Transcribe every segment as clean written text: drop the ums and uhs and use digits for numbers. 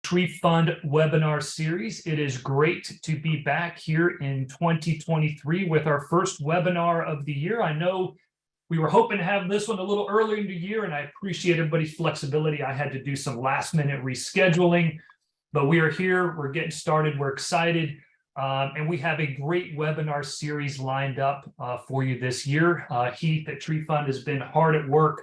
Tree Fund webinar series. It is great to be back here in 2023 with our first webinar of the year. I know we were hoping to have this one a little earlier in the year, and I appreciate everybody's flexibility. I had to do some last-minute rescheduling, but we are here. We're getting started. We're excited, and we have a great webinar series lined up for you this year. Heath at Tree Fund has been hard at work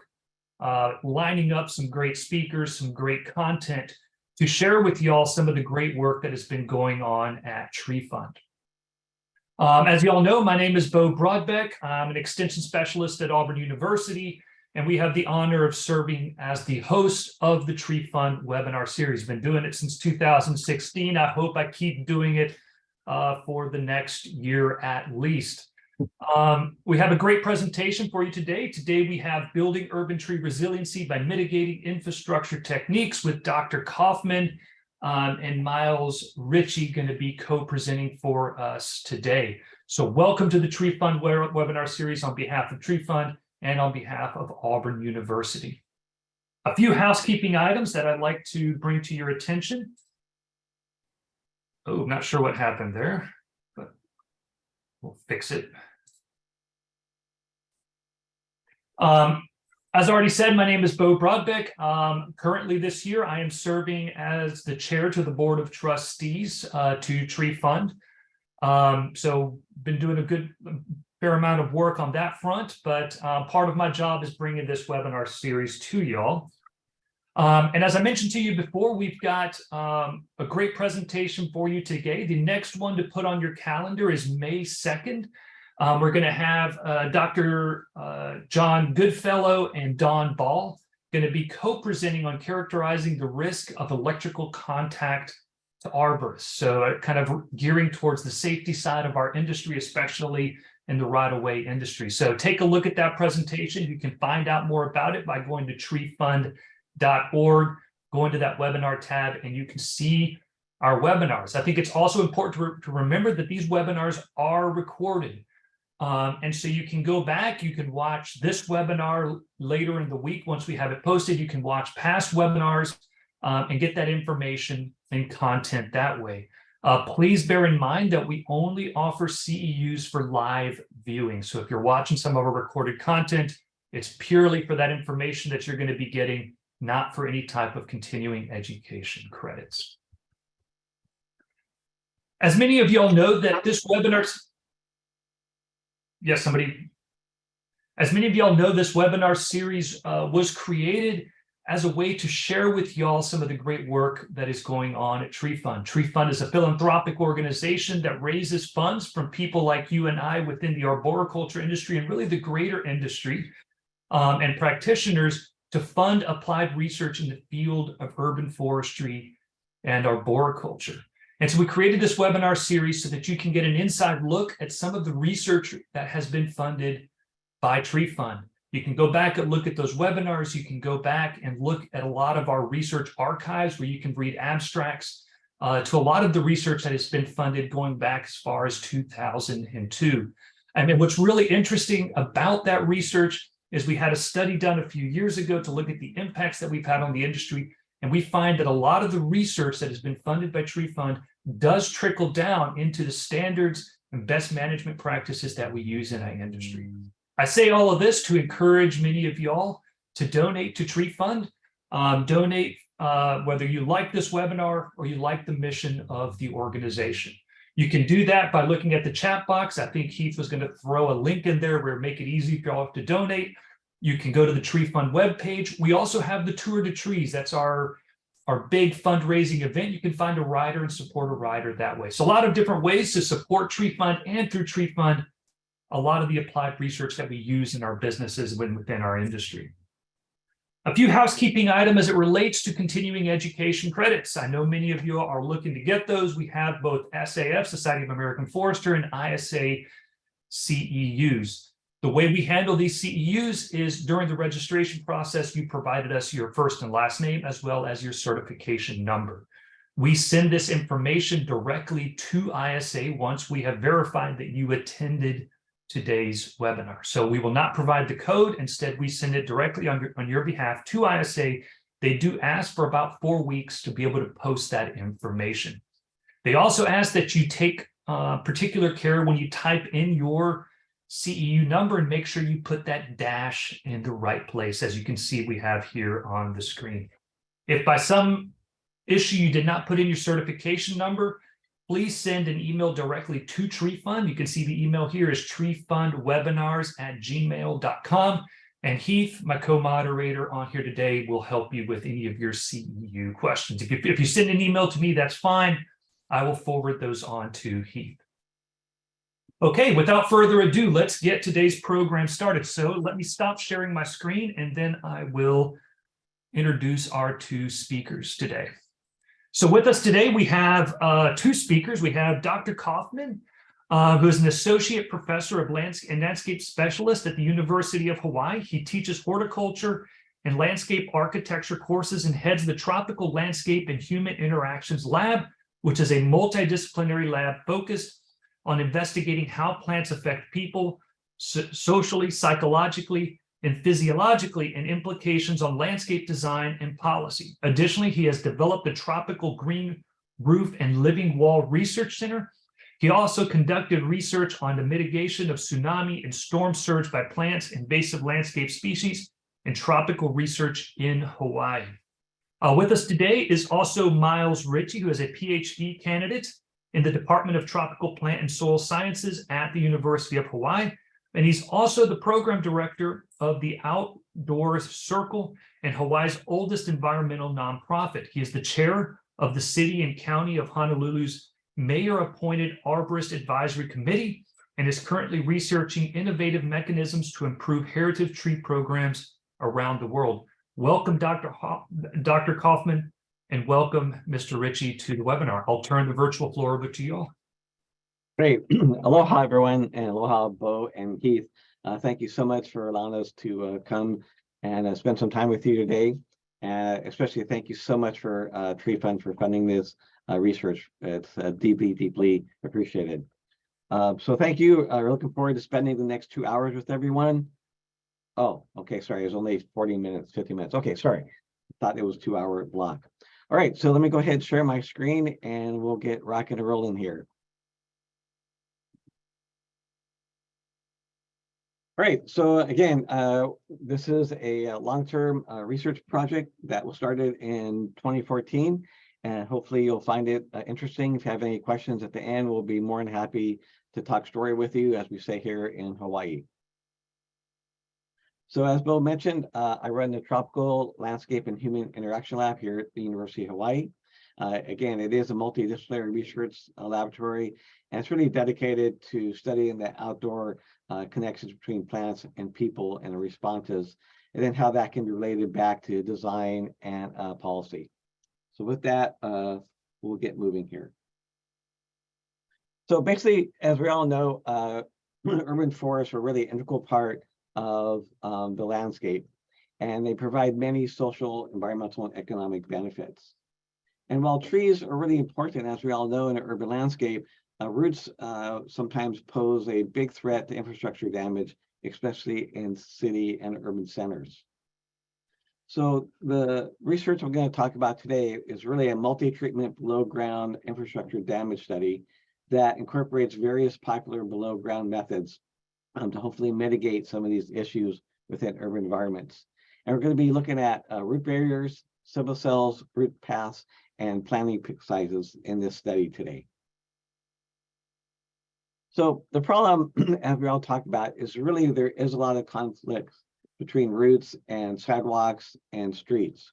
lining up some great speakers, some great content to share with y'all some of the great work that has been going on at Tree Fund. As you all know, my name is Bo Broadbeck. I'm an extension specialist at Auburn University, and we have the honor of serving as the host of the Tree Fund webinar series. Been doing it since 2016. I hope I keep doing it for the next year at least. We have a great presentation for you today. Today we have Building Urban Tree Resiliency by Mitigating Infrastructure Techniques with Dr. Kaufman and Myles Ritchie going to be co-presenting for us today. So welcome to the Tree Fund webinar series on behalf of Tree Fund and on behalf of Auburn University. A few housekeeping items that I'd like to bring to your attention. Oh, I'm not sure what happened there, but we'll fix it. As already said, my name is Bo Broadbeck. Currently this year, I am serving as the chair to the Board of Trustees to Tree Fund. So been doing a fair amount of work on that front, but part of my job is bringing this webinar series to y'all. And as I mentioned to you before, we've got a great presentation for you today. The next one to put on your calendar is May 2nd. We're going to have Dr. John Goodfellow and Don Ball going to be co-presenting on characterizing the risk of electrical contact to arborists. So kind of gearing towards the safety side of our industry, especially in the right-of-way industry. So take a look at that presentation. You can find out more about it by going to treefund.org, go into that webinar tab, and you can see our webinars. I think it's also important to remember that these webinars are recorded. And so you can go back, you can watch this webinar later in the week. Once we have it posted, you can watch past webinars and get that information and content that way. Please bear in mind that we only offer CEUs for live viewing. So if you're watching some of our recorded content, it's purely for that information that you're going to be getting, not for any type of continuing education credits. As many of y'all know that this webinar... Yes, somebody. As many of y'all know, this webinar series was created as a way to share with y'all some of the great work that is going on at Tree Fund. Tree Fund is a philanthropic organization that raises funds from people like you and I within the arboriculture industry and really the greater industry and practitioners to fund applied research in the field of urban forestry and arboriculture. And so we created this webinar series so that you can get an inside look at some of the research that has been funded by Tree Fund. You can go back and look at those webinars. You can go back and look at a lot of our research archives where you can read abstracts to a lot of the research that has been funded going back as far as 2002. I mean, what's really interesting about that research is we had a study done a few years ago to look at the impacts that we've had on the industry. And we find that a lot of the research that has been funded by Tree Fund does trickle down into the standards and best management practices that we use in our industry. I say all of this to encourage many of y'all to donate to Tree Fund. Donate whether you like this webinar or you like the mission of the organization. You can do that by looking at the chat box. I think Heath was going to throw a link in there where it make it easy for y'all to donate. You can go to the Tree Fund webpage. We also have the Tour de Trees. That's our big fundraising event. You can find a rider and support a rider that way. So a lot of different ways to support Tree Fund, and through Tree Fund, a lot of the applied research that we use in our businesses within our industry. A few housekeeping items as it relates to continuing education credits. I know many of you are looking to get those. We have both SAF, Society of American Forester, and ISA CEUs. The way we handle these CEUs is during the registration process, you provided us your first and last name as well as your certification number. We send this information directly to ISA once we have verified that you attended today's webinar. So we will not provide the code. Instead, we send it directly on your behalf to ISA they do ask for about 4 weeks to be able to post that information. They also ask that you take particular care when you type in your CEU number and make sure you put that dash in the right place, as you can see we have here on the screen. If by some issue you did not put in your certification number, please send an email directly to Tree Fund. You can see the email here is treefundwebinars@gmail.com. And Heath, my co-moderator on here today, will help you with any of your CEU questions. If you send an email to me, that's fine. I will forward those on to Heath. Okay, without further ado, let's get today's program started. So let me stop sharing my screen and then I will introduce our two speakers today. So with us today, we have two speakers. We have Dr. Kaufman, who is an associate professor of landscape specialist at the University of Hawaii. He teaches horticulture and landscape architecture courses and heads the Tropical Landscape and Human Interactions Lab, which is a multidisciplinary lab focused on investigating how plants affect people socially, psychologically, and physiologically, and implications on landscape design and policy. Additionally, he has developed the Tropical Green Roof and Living Wall Research Center. He also conducted research on the mitigation of tsunami and storm surge by plants, invasive landscape species, and tropical research in Hawaii. With us today is also Myles Ritchie, who is a PhD candidate in the Department of Tropical Plant and Soil Sciences at the University of Hawaii. And he's also the program director of the Outdoors Circle and Hawaii's oldest environmental nonprofit. He is the chair of the City and County of Honolulu's mayor-appointed Arborist Advisory Committee and is currently researching innovative mechanisms to improve heritage tree programs around the world. Welcome, Dr. Kaufman, and welcome, Mr. Ritchie, to the webinar. I'll turn the virtual floor over to you all. Great. Aloha, everyone, and aloha, Bo and Keith. Thank you so much for allowing us to come and spend some time with you today. Especially thank you so much for Tree Fund for funding this research. It's deeply, deeply appreciated. So thank you. We're looking forward to spending the next 2 hours with everyone. Oh, okay, sorry, it was only 40 minutes, 50 minutes. Okay, sorry. Thought it was 2 hour block. All right, so let me go ahead and share my screen and we'll get rocking and rolling here. All right, so again, this is a long-term research project that was started in 2014, and hopefully you'll find it interesting. If you have any questions at the end, we'll be more than happy to talk story with you, as we say here in Hawaii. So as Bill mentioned, I run the Tropical Landscape and Human Interaction Lab here at the University of Hawaii. Again, it is a multidisciplinary research laboratory, and it's really dedicated to studying the outdoor connections between plants and people and the responses, and then how that can be related back to design and policy. So with that, we'll get moving here. So basically, as we all know, urban forests are really an integral part of the landscape, and they provide many social, environmental, and economic benefits. And while trees are really important, as we all know, in an urban landscape, roots sometimes pose a big threat to infrastructure damage, especially in city and urban centers. So the research I'm going to talk about today is really a multi-treatment below-ground infrastructure damage study that incorporates various popular below-ground methods to hopefully mitigate some of these issues within urban environments. And we're going to be looking at root barriers, civil cells, root paths, and planting pick sizes in this study today. So the problem, as we all talked about, is really there is a lot of conflicts between roots and sidewalks and streets.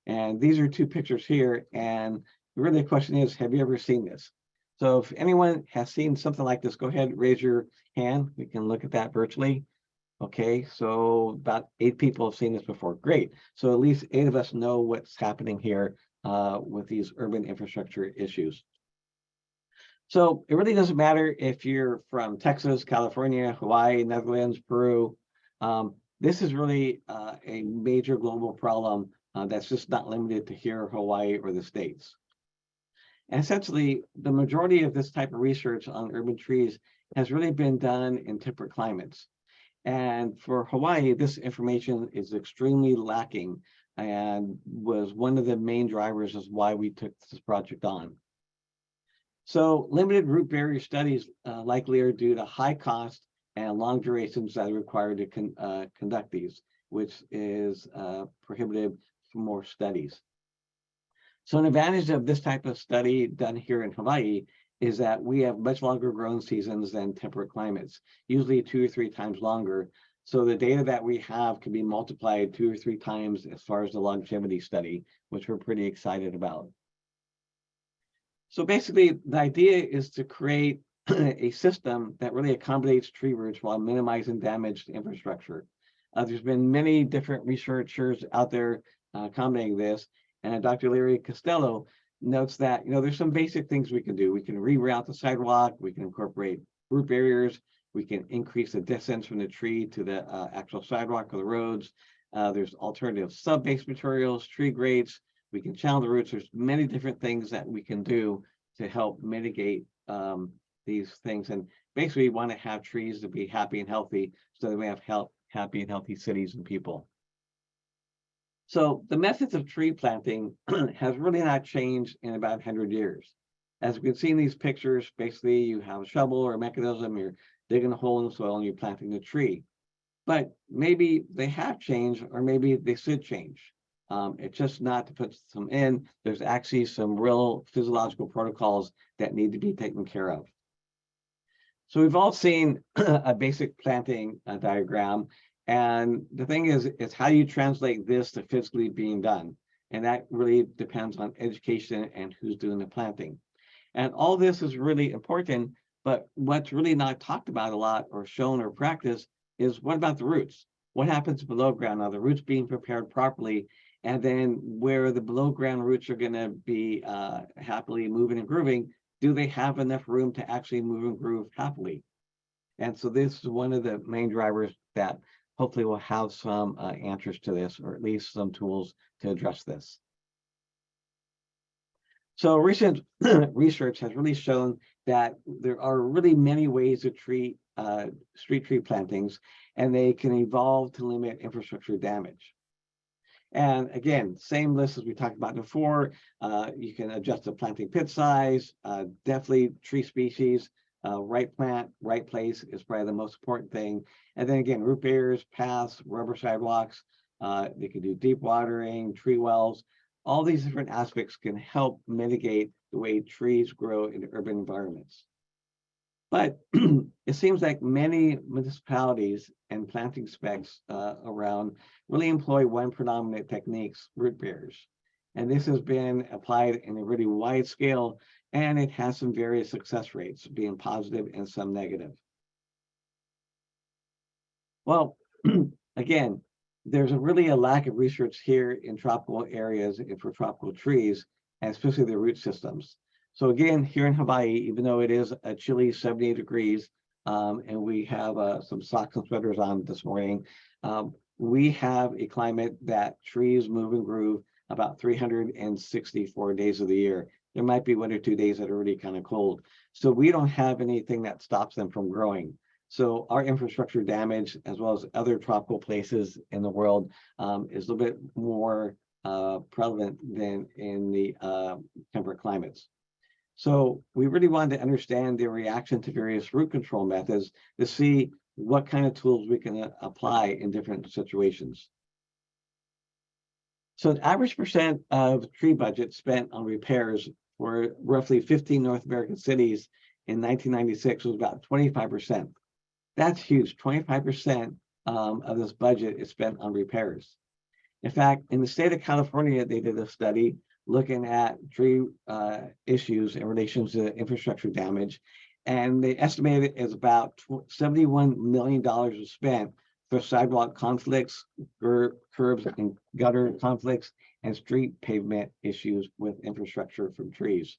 And these are two pictures here. And really the question is, have you ever seen this? So if anyone has seen something like this, go ahead and raise your hand. We can look at that virtually. Okay, so about 8 people have seen this before. Great. So at least 8 of us know what's happening here with these urban infrastructure issues. So it really doesn't matter if you're from Texas, California, Hawaii, Netherlands, Peru. This is really a major global problem that's just not limited to here, Hawaii, or the States. And essentially, the majority of this type of research on urban trees has really been done in temperate climates. And for Hawaii, this information is extremely lacking and was one of the main drivers as why we took this project on. So limited root barrier studies likely are due to high cost and long durations that are required to conduct these, which is prohibitive for more studies. So an advantage of this type of study done here in Hawaii is that we have much longer growing seasons than temperate climates, usually 2 or 3 times longer. So the data that we have can be multiplied 2 or 3 times as far as the longevity study, which we're pretty excited about. So basically, the idea is to create a system that really accommodates tree roots while minimizing damage to infrastructure. There's been many different researchers out there accommodating this, and Dr. Larry Costello notes that there's some basic things we can do. We can reroute the sidewalk, we can incorporate root barriers, we can increase the distance from the tree to the actual sidewalk or the roads. There's alternative sub-base materials, tree grates. We can channel the roots. There's many different things that we can do to help mitigate these things. And basically, we want to have trees to be happy and healthy so that we have happy and healthy cities and people. So the methods of tree planting has really not changed in about 100 years. As we can see in these pictures, basically you have a shovel or a mechanism, you're digging a hole in the soil and you're planting the tree. But maybe they have changed, or maybe they should change. It's just not to put some in. There's actually some real physiological protocols that need to be taken care of. So we've all seen a basic planting diagram. And the thing is how you translate this to physically being done. And that really depends on education and who's doing the planting. And all this is really important, but what's really not talked about a lot or shown or practiced is what about the roots? What happens below ground? Are the roots being prepared properly? And then where the below ground roots are going to be happily moving and grooving, do they have enough room to actually move and groove happily? And so this is one of the main drivers that hopefully we'll have some answers to this, or at least some tools to address this. So recent research has really shown that there are really many ways to treat street tree plantings, and they can evolve to limit infrastructure damage. And again, same list as we talked about before. You can adjust the planting pit size, definitely tree species, right plant, right place is probably the most important thing. And then again, root barriers, paths, rubber sidewalks. They can do deep watering, tree wells. All these different aspects can help mitigate the way trees grow in urban environments. But it seems like many municipalities and planting specs around really employ one predominant techniques, root barriers. And this has been applied in a really wide scale, and it has some various success rates, being positive and some negative. Well, again, there's really a lack of research here in tropical areas and for tropical trees, and especially the root systems. So again, here in Hawaii, even though it is a chilly 78 degrees, and we have some socks and sweaters on this morning, we have a climate that trees move and groove about 364 days of the year. There might be 1 or 2 days that are really kind of cold. So we don't have anything that stops them from growing. So our infrastructure damage, as well as other tropical places in the world, is a little bit more prevalent than in the temperate climates. So we really wanted to understand the reaction to various root control methods to see what kind of tools we can apply in different situations. So the average percent of tree budget spent on repairs for roughly 15 North American cities in 1996 was about 25%. That's huge. 25% of this budget is spent on repairs. In fact, in the state of California, they did a study looking at tree issues in relation to infrastructure damage, and they estimated it as about $71 million was spent for sidewalk conflicts, curbs and gutter conflicts, and street pavement issues with infrastructure from trees.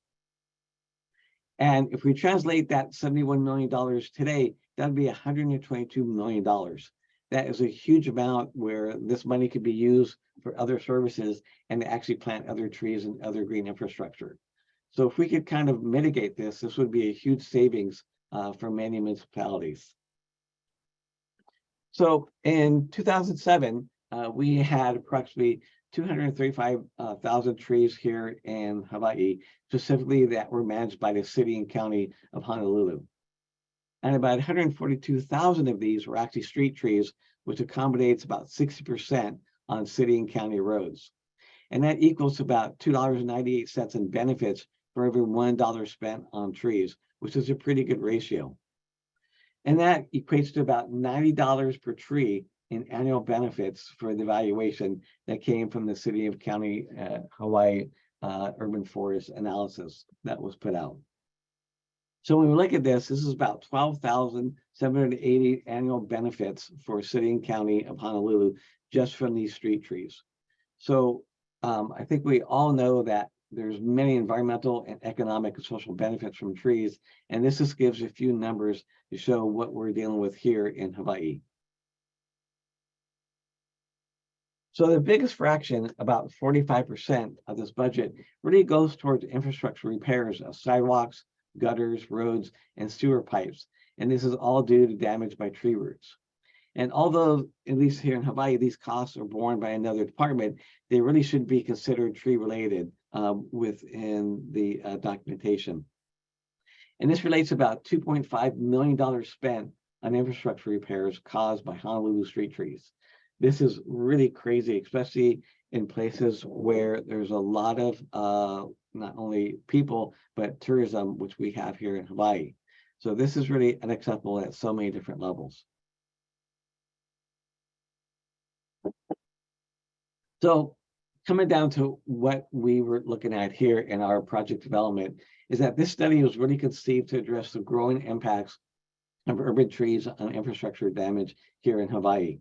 And if we translate that $71 million today, that'd be $122 million. That is a huge amount where this money could be used for other services and to actually plant other trees and other green infrastructure. So if we could kind of mitigate this, this would be a huge savings for many municipalities. So in 2007, we had approximately 235,000 trees here in Hawaii, specifically that were managed by the city and county of Honolulu. And about 142,000 of these were actually street trees, which accommodates about 60% on city and county roads. And that equals about $2.98 in benefits for every $1 spent on trees, which is a pretty good ratio. And that equates to about $90 per tree in annual benefits for the evaluation that came from the city of county Hawaii urban forest analysis that was put out. So when we look at this, this is about 12,780 annual benefits for city and county of Honolulu just from these street trees. So I think we all know that there's many environmental and economic and social benefits from trees, and this just gives a few numbers to show what we're dealing with here in Hawaii. So the biggest fraction, about 45% of this budget, really goes towards infrastructure repairs of sidewalks, gutters, roads, and sewer pipes. And this is all due to damage by tree roots. And although, at least here in Hawaii, these costs are borne by another department, they really should be considered tree related within the documentation. And this relates about $2.5 million spent on infrastructure repairs caused by Honolulu street trees. This is really crazy, especially in places where there's a lot of not only people, but tourism, which we have here in Hawaii. So this is really unacceptable at so many different levels. So coming down to what we were looking at here in our project development is that this study was really conceived to address the growing impacts of urban trees on infrastructure damage here in Hawaii.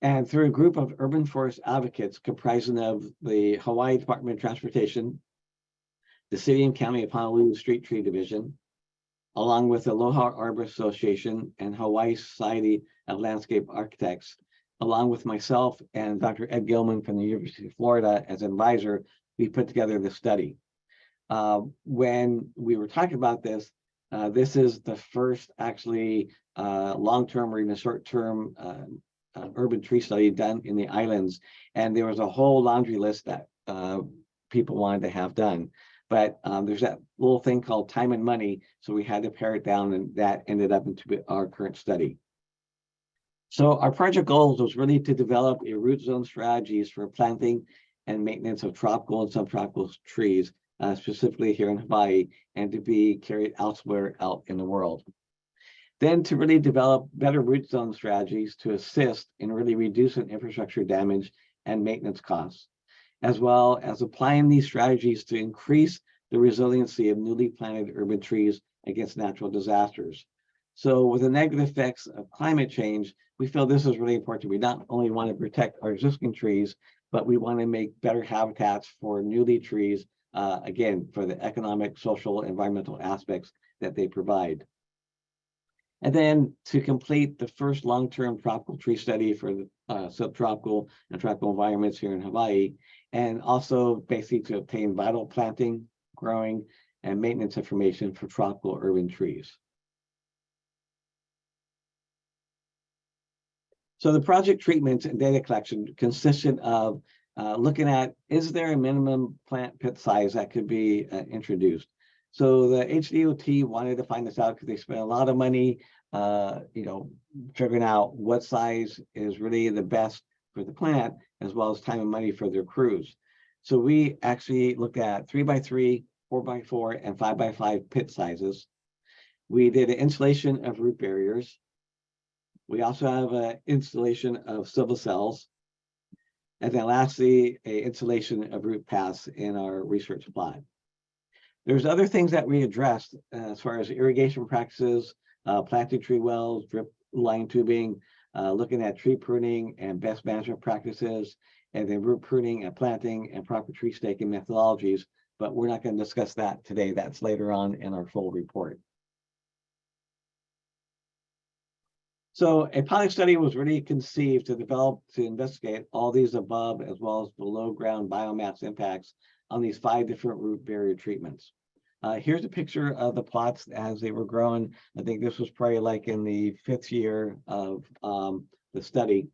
And through a group of urban forest advocates comprising of the Hawaii Department of Transportation, the City and County of Honolulu Street Tree Division, along with the Aloha Arbor Association and Hawaii Society of Landscape Architects, along with myself and Dr. Ed Gilman from the University of Florida as an advisor, we put together this study. When we were talking about this, this is the first actually long-term or even short-term urban tree study done in the islands. And there was a whole laundry list that people wanted to have done. But there's that little thing called time and money. So we had to pare it down, and that ended up into our current study. So our project goals was really to develop a root zone strategies for planting and maintenance of tropical and subtropical trees, specifically here in Hawaii, and to be carried elsewhere out in the world. Then to really develop better root zone strategies to assist in really reducing infrastructure damage and maintenance costs, as well as applying these strategies to increase the resiliency of newly planted urban trees against natural disasters. So with the negative effects of climate change, we feel this is really important. We not only want to protect our existing trees, but we want to make better habitats for newly trees, again, for the economic, social, environmental aspects that they provide. And then to complete the first long-term tropical tree study for the subtropical and tropical environments here in Hawaii, and also basically to obtain vital planting, growing, and maintenance information for tropical urban trees. So the project treatment and data collection consisted of looking at, is there a minimum plant pit size that could be introduced? So the HDOT wanted to find this out because they spent a lot of money, figuring out what size is really the best for the plant, as well as time and money for their crews. So we actually looked at 3x3, 4x4, and 5x5 pit sizes. We did an installation of root barriers. We also have an installation of civil cells. And then lastly, an installation of root paths in our research plot. There's other things that we addressed as far as irrigation practices, planting tree wells, drip line tubing, looking at tree pruning and best management practices, and then root pruning and planting and proper tree staking methodologies. But we're not going to discuss that today. That's later on in our full report. So a pilot study was really conceived to investigate all these above as well as below ground biomass impacts on these 5 different root barrier treatments. Here's a picture of the plots as they were growing. I think this was probably like in the 5th year of the study.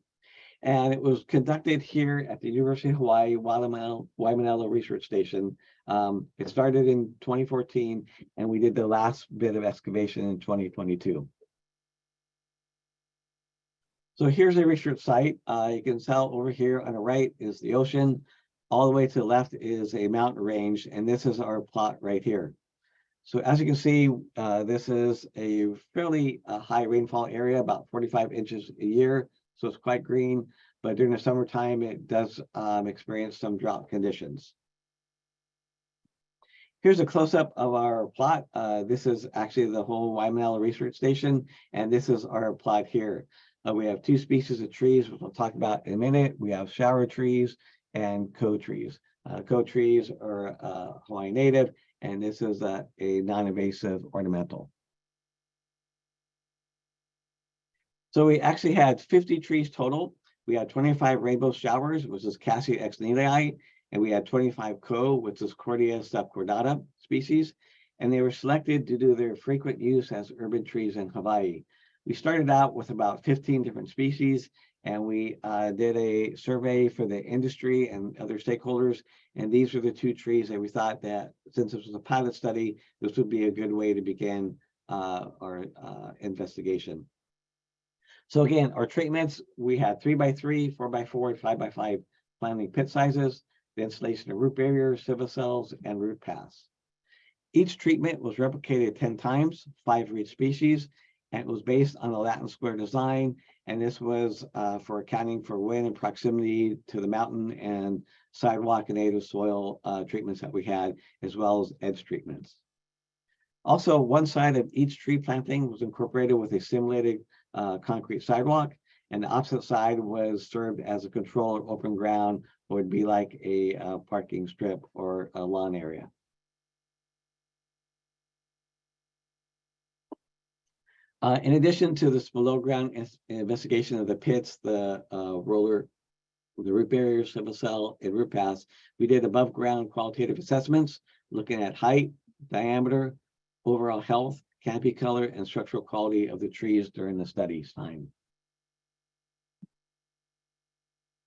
And it was conducted here at the University of Hawaii Waimanalo Research Station. It started in 2014, and we did the last bit of excavation in 2022. So here's a research site. You can tell over here on the right is the ocean. All the way to the left is a mountain range, and this is our plot right here. So as you can see, this is a fairly high rainfall area, about 45 inches a year. So it's quite green, but during the summertime, it does experience some drought conditions. Here's a close-up of our plot. This is actually the whole Waimanalo Research Station, and this is our plot here. We have two species of trees, which we'll talk about in a minute. We have shower trees and code trees. Code trees are Hawaiian native, and this is a non-invasive ornamental. So we actually had 50 trees total. We had 25 rainbow showers, which is Cassia exnelii, and we had 25 co, which is Cordia subcordata species, and they were selected due to their frequent use as urban trees in Hawaii. We started out with about 15 different species, and we did a survey for the industry and other stakeholders, and these were the two trees that we thought that, since this was a pilot study, this would be a good way to begin our investigation. So again, our treatments, we had 3x3, 4x4, and 5x5 planting pit sizes, the installation of root barriers, civil cells, and root paths. Each treatment was replicated 10 times, 5 for each species, and it was based on a Latin square design. And this was for accounting for wind and proximity to the mountain and sidewalk and native soil treatments that we had, as well as edge treatments. Also, one side of each tree planting was incorporated with a simulated concrete sidewalk, and the opposite side was served as a control or open ground, or would be like a parking strip or a lawn area. In addition to this below ground investigation of the pits, the roller, the root barriers, civil cell, and root paths, we did above ground qualitative assessments looking at height, diameter, overall health, canopy color, and structural quality of the trees during the study's time.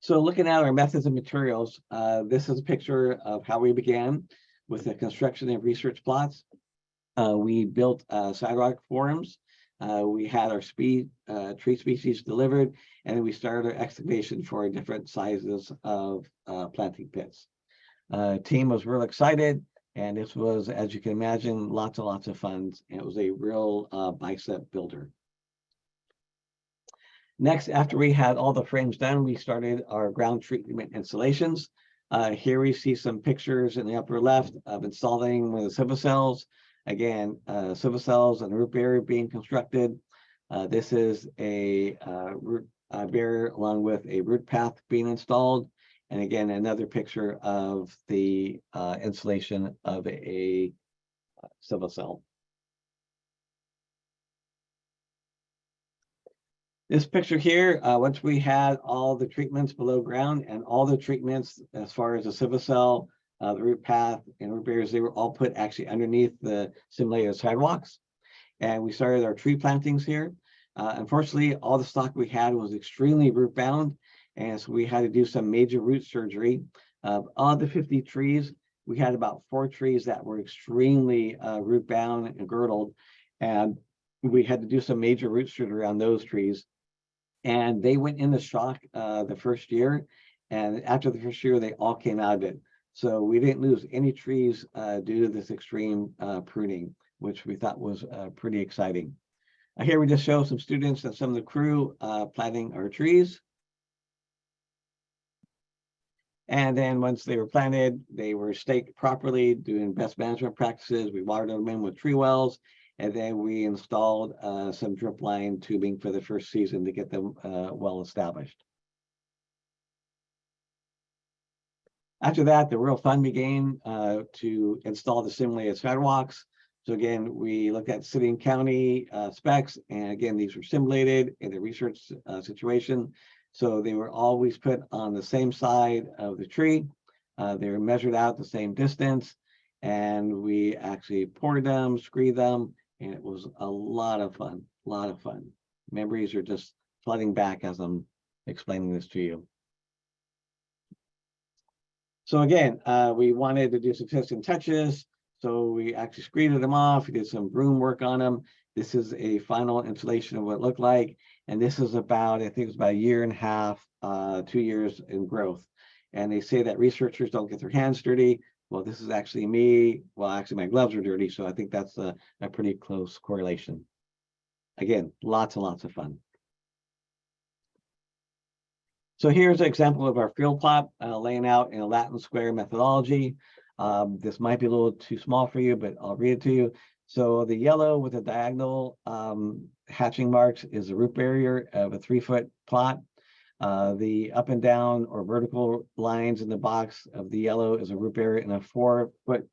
So looking at our methods and materials, this is a picture of how we began with the construction of research plots. We built sidewalk forums. We had our tree species delivered, and then we started our excavation for different sizes of planting pits. Team was real excited, and this was, as you can imagine, lots and lots of fun. And it was a real bicep builder. Next, after we had all the frames done, we started our ground treatment installations. Here we see some pictures in the upper left of installing one of the civil cells. Again, civil cells and root barrier being constructed. This is a root barrier along with a root path being installed. And again, another picture of the installation of a civil cell. This picture here, once we had all the treatments below ground and all the treatments as far as the civil cell, the root path, and root barriers, they were all put actually underneath the simulated sidewalks. And we started our tree plantings here. Unfortunately, all the stock we had was extremely root bound, and so we had to do some major root surgery. Of all the 50 trees, we had about 4 trees that were extremely root bound and girdled, and we had to do some major root surgery on those trees. And they went into shock the first year, and after the first year, they all came out of it. So we didn't lose any trees due to this extreme pruning, which we thought was pretty exciting. Here we just show some students and some of the crew planting our trees. And then once they were planted, they were staked properly, doing best management practices. We watered them in with tree wells, and then we installed some drip line tubing for the first season to get them well established. After that, the real fun began to install the simulated sidewalks. So again, we looked at city and county specs, and again, these were simulated in a research situation. So they were always put on the same side of the tree. They were measured out the same distance, and we actually poured them, screed them, and it was a lot of fun, Memories are just flooding back as I'm explaining this to you. So again, we wanted to do some tests and touches. So we actually screened them off. We did some broom work on them. This is a final installation of what it looked like. And this is about, I think it was about a year and a half, 2 years in growth. And they say that researchers don't get their hands dirty. Well, this is actually me. Well, actually my gloves are dirty. So I think that's a pretty close correlation. Again, lots and lots of fun. So here's an example of our field plot laying out in a Latin square methodology. This might be a little too small for you, but I'll read it to you. So the yellow with the diagonal hatching marks is the root barrier of a 3-foot plot. The up and down or vertical lines in the box of the yellow is a root barrier in a 4-foot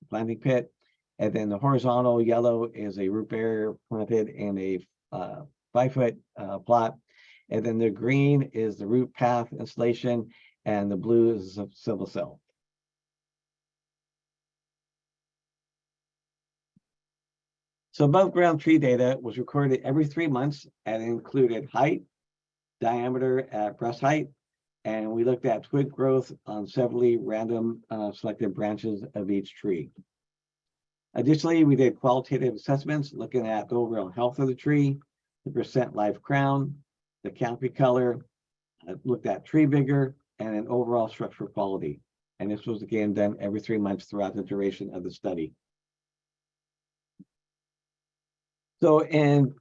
planting pit. And then the horizontal yellow is a root barrier planted in a 5-foot plot. And then the green is the root path installation, and the blue is a civil cell. So above ground tree data was recorded every 3 months and included height, diameter at breast height, and we looked at twig growth on severally random selected branches of each tree. Additionally, we did qualitative assessments looking at the overall health of the tree, the percent live crown, the canopy color, looked at tree vigor, and an overall structural quality. And this was again done every 3 months throughout the duration of the study. So in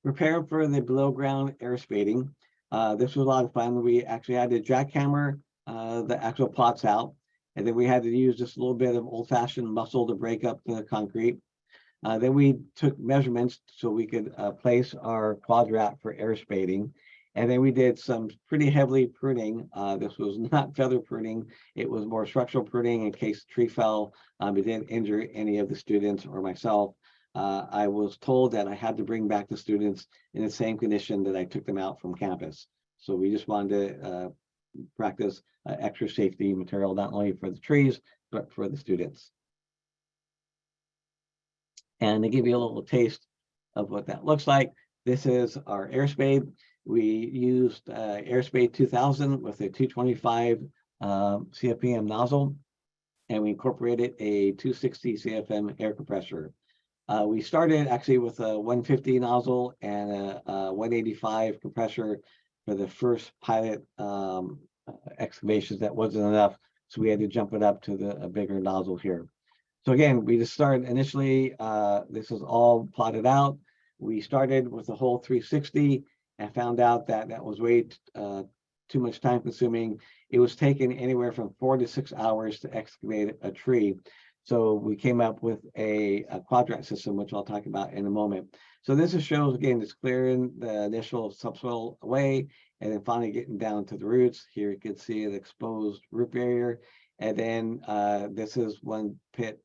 preparing for the below ground air spading, this was a lot of fun. We actually had to jackhammer the actual plots out, and then we had to use just a little bit of old-fashioned muscle to break up the concrete. Then we took measurements so we could place our quadrat for air spading. And then we did some pretty heavily pruning. This was not feather pruning. It was more structural pruning in case the tree fell. It didn't injure any of the students or myself. I was told that I had to bring back the students in the same condition that I took them out from campus. So we just wanted to practice extra safety material, not only for the trees, but for the students. And to give you a little taste of what that looks like, this is our air spade. We used Airspade 2000 with a 225 CFM nozzle, and we incorporated a 260 CFM air compressor. We started actually with a 150 nozzle and a 185 compressor for the first pilot excavations. That wasn't enough, so we had to jump it up to a bigger nozzle here. So again, we just started initially, this is all plotted out. We started with the whole 360 and found out that that was way too much time consuming. It was taking anywhere from 4 to 6 hours to excavate a tree. So we came up with a quadrat system, which I'll talk about in a moment. So this just shows, again, it's clearing the initial subsoil away and then finally getting down to the roots. Here you can see an exposed root barrier. And then this is one pit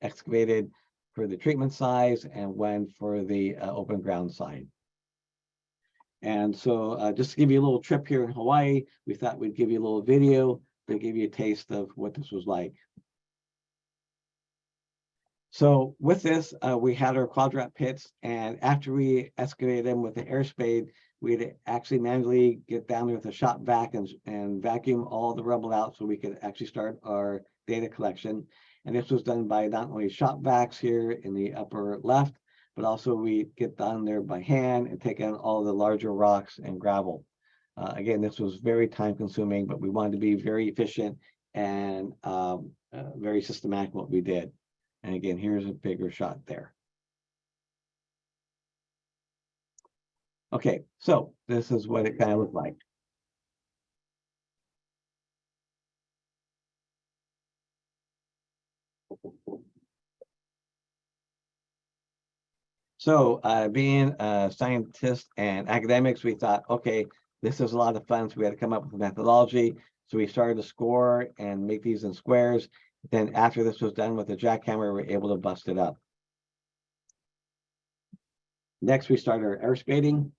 excavated for the treatment size and one for the open ground side. And so just to give you a little trip here in Hawaii, we thought we'd give you a little video to give you a taste of what this was like. So with this, we had our quadrat pits, and after we excavated them with the air spade, we'd actually manually get down there with a shop vac and vacuum all the rubble out so we could actually start our data collection. And this was done by not only shop vacs here in the upper left, but also we get down there by hand and take out all the larger rocks and gravel. Again, this was very time consuming, but we wanted to be very efficient and very systematic what we did. And again, here's a bigger shot there. Okay, so this is what it kind of looked like. So being scientists and academics, we thought, okay, this is a lot of fun. So we had to come up with a methodology. So we started to score and make these in squares. Then after this was done with the jackhammer, we were able to bust it up. Next, we started our air spading.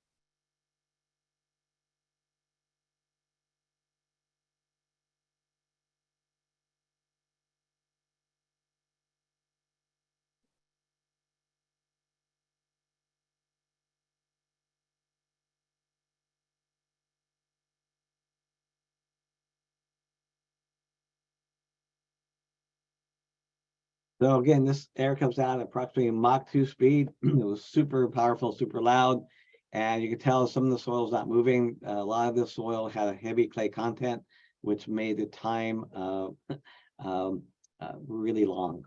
So again, this air comes out at approximately Mach 2 speed. It was super powerful, super loud. And you can tell some of the soil is not moving. A lot of the soil had a heavy clay content, which made the time really long.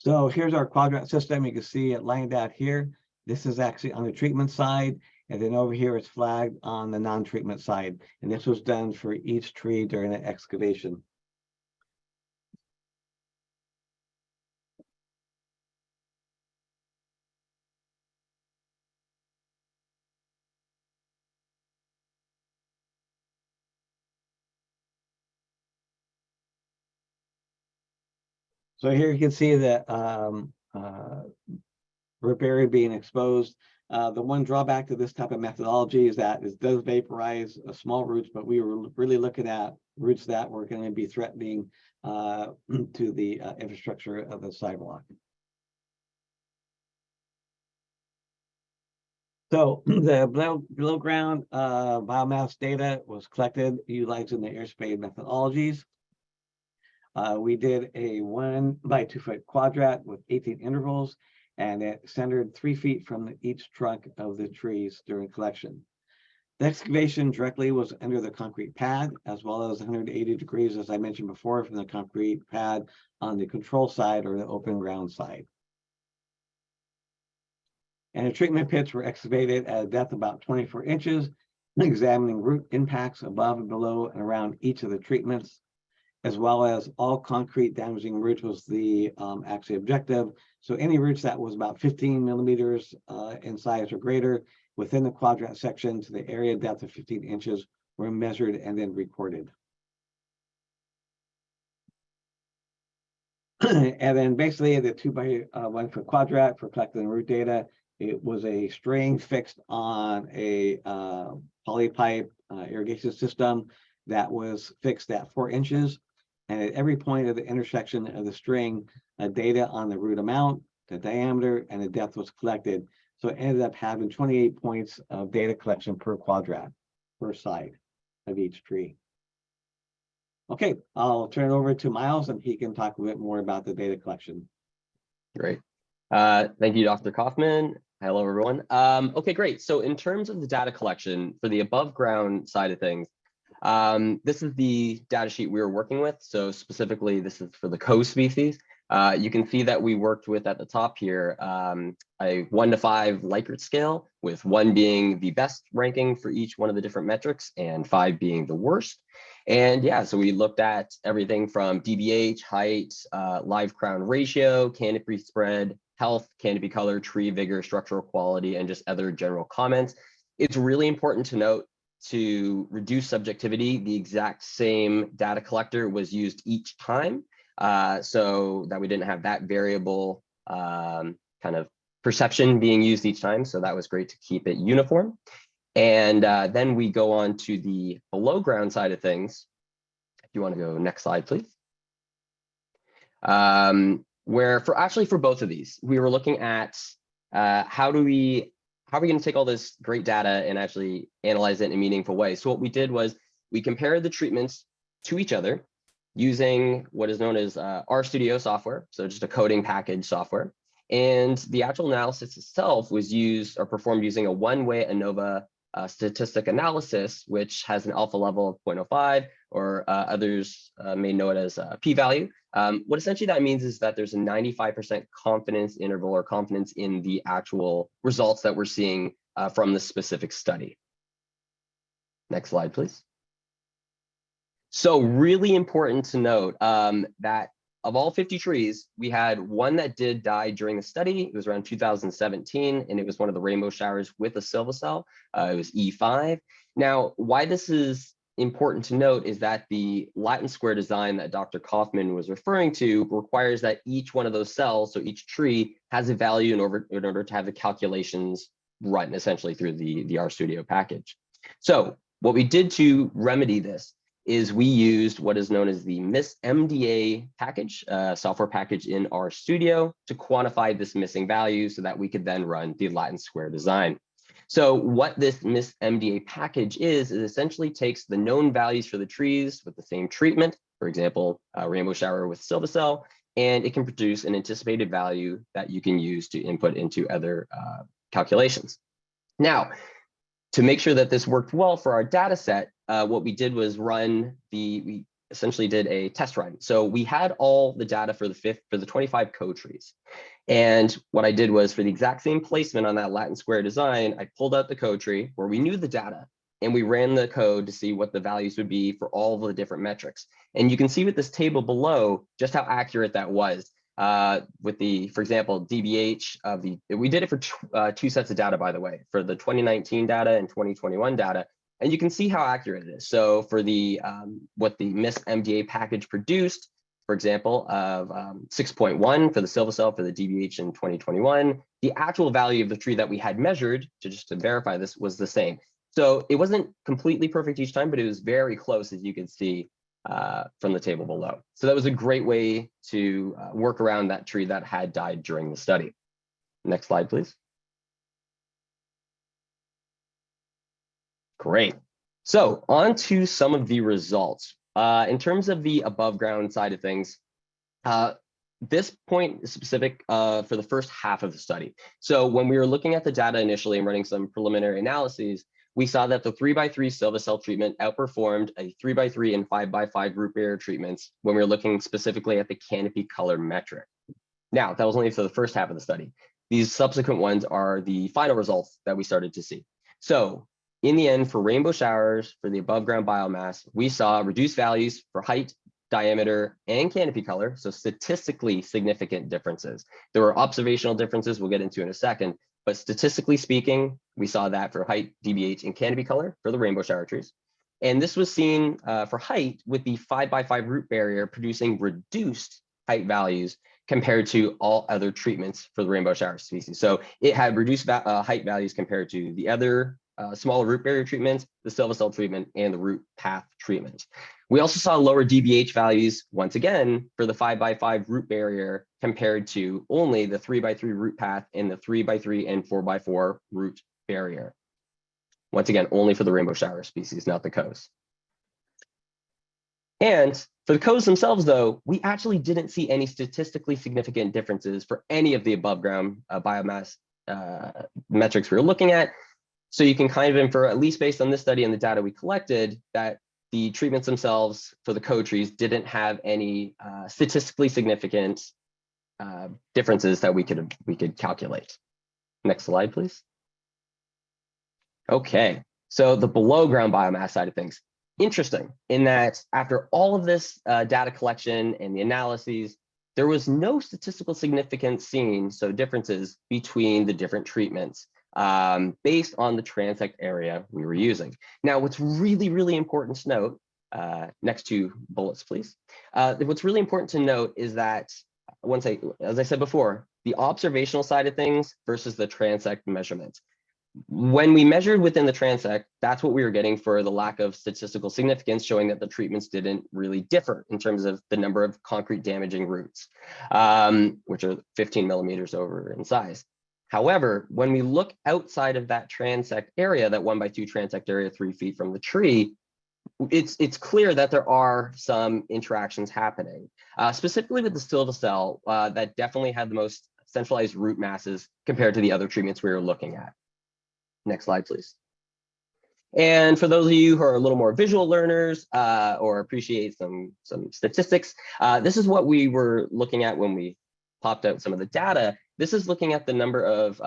So here's our quadrant system. You can see it lined out here. This is actually on the treatment side. And then over here, it's flagged on the non-treatment side. And this was done for each tree during the excavation. So here you can see that root area being exposed. The one drawback to this type of methodology is that it does vaporize small roots, but we were really looking at roots that were going to be threatening to the infrastructure of the sidewalk. So the below ground biomass data was collected utilizing the air spade methodologies. We did a 1 by 2 foot quadrat with 18 intervals, and it centered 3 feet from each trunk of the trees during collection. The excavation directly was under the concrete pad, as well as 180 degrees, as I mentioned before, from the concrete pad on the control side or the open ground side. And the treatment pits were excavated at a depth about 24 inches, examining root impacts above and below and around each of the treatments, as well as all concrete damaging roots was the actually objective. So any roots that was about 15 millimeters in size or greater within the quadrant section to the area depth of 15 inches were measured and then recorded. And then basically the 2 by 1 foot quadrat for collecting the root data, it was a string fixed on a poly pipe irrigation system that was fixed at 4 inches. And at every point of the intersection of the string, data on the root amount, the diameter, and the depth was collected. So it ended up having 28 points of data collection per quadrat, per side of each tree. Okay, I'll turn it over to Myles and he can talk a bit more about the data collection. Great. Thank you, Dr. Kaufman. Hello, everyone. Okay, great. So in terms of the data collection for the above ground side of things, this is the data sheet we were working with. So specifically, this is for the co-species. You can see that we worked with at the top here a 1 to 5 Likert scale, with 1 being the best ranking for each one of the different metrics and 5 being the worst. And yeah, so we looked at everything from DBH, height, live crown ratio, canopy spread, health, canopy color, tree vigor, structural quality, and just other general comments. It's really important to note, to reduce subjectivity, the exact same data collector was used each time, so that we didn't have that variable kind of perception being used each time. So that was great to keep it uniform. And then we go on to the below ground side of things. If you want to go next slide, please. Where for both of these, we were looking at how are we going to take all this great data and actually analyze it in a meaningful way? So what we did was we compared the treatments to each other using what is known as RStudio software, so just a coding package software. And the actual analysis itself was used or performed using a one-way ANOVA statistic analysis, which has an alpha level of 0.05, or others may know it as p-value. What essentially that means is that there's a 95% confidence interval or confidence in the actual results that we're seeing from the specific study. Next slide, please. So really important to note that of all 50 trees, we had 1 that did die during the study. It was around 2017, and it was one of the rainbow showers with a silvocell. It was E5. Now, why this is important to note is that the Latin square design that Dr. Kaufman was referring to requires that each one of those cells, so each tree, has a value in order to have the calculations run essentially through the RStudio package. So what we did to remedy this is we used what is known as the MDA package, software package in RStudio to quantify this missing value so that we could then run the Latin square design. So what this MDA package is essentially takes the known values for the trees with the same treatment, for example, rainbow shower with silvicell, and it can produce an anticipated value that you can use to input into other calculations. Now, to make sure that this worked well for our data set, what we did was we essentially did a test run. So we had all the data for the 25 code trees. And what I did was for the exact same placement on that Latin square design, I pulled out the code tree where we knew the data and we ran the code to see what the values would be for all the different metrics. And you can see with this table below just how accurate that was. With the, for example, DBH of we did it for two sets of data, by the way, for the 2019 data and 2021 data. And you can see how accurate it is. So for the what the MDA package produced, for example, of 6.1 for the silvicell for the DBH in 2021, the actual value of the tree that we had measured, just to verify this, was the same. So it wasn't completely perfect each time, but it was very close, as you can see from the table below. So that was a great way to work around that tree that had died during the study. Next slide, please. Great. So on to some of the results. In terms of the above ground side of things, this point is specific for the first half of the study. So when we were looking at the data initially and running some preliminary analyses, we saw that the 3x3 silvicell treatment outperformed a 3x3 and 5x5 root barrier treatments when we were looking specifically at the canopy color metric. Now, that was only for the first half of the study. These subsequent ones are the final results that we started to see. So in the end, for rainbow showers, for the above ground biomass, we saw reduced values for height, diameter, and canopy color, so statistically significant differences. There were observational differences we'll get into in a second, but statistically speaking, we saw that for height, DBH, and canopy color for the rainbow shower trees. And this was seen for height with the 5x5 root barrier producing reduced height values compared to all other treatments for the rainbow shower species. So it had reduced height values compared to the other smaller root barrier treatments, the silvicell treatment, and the root path treatment. We also saw lower DBH values, once again, for the 5x5 root barrier compared to only the 3x3 root path and the 3x3 and 4x4 root barrier. Once again, only for the rainbow shower species, not the cows. And for the cows themselves, though, we actually didn't see any statistically significant differences for any of the above ground biomass metrics we were looking at. So you can kind of infer, at least based on this study and the data we collected, that the treatments themselves for the code trees didn't have any statistically significant differences that we could calculate. Next slide, please. Okay, so the below ground biomass side of things. Interesting in that after all of this data collection and the analyses, there was no statistical significance seen, so differences between the different treatments based on the transect area we were using. Now, what's really, really important to note, next two bullets, please. What's really important to note is that, as I said before, the observational side of things versus the transect measurement. When we measured within the transect, that's what we were getting for the lack of statistical significance, showing that the treatments didn't really differ in terms of the number of concrete damaging roots, which are 15 millimeters over in size. However, when we look outside of that transect area, that 1x2 transect area 3 feet from the tree, it's clear that there are some interactions happening, specifically with the silvicell that definitely had the most centralized root masses compared to the other treatments we were looking at. Next slide, please. And for those of you who are a little more visual learners or appreciate some statistics, this is what we were looking at when we popped out some of the data. This is looking at the number of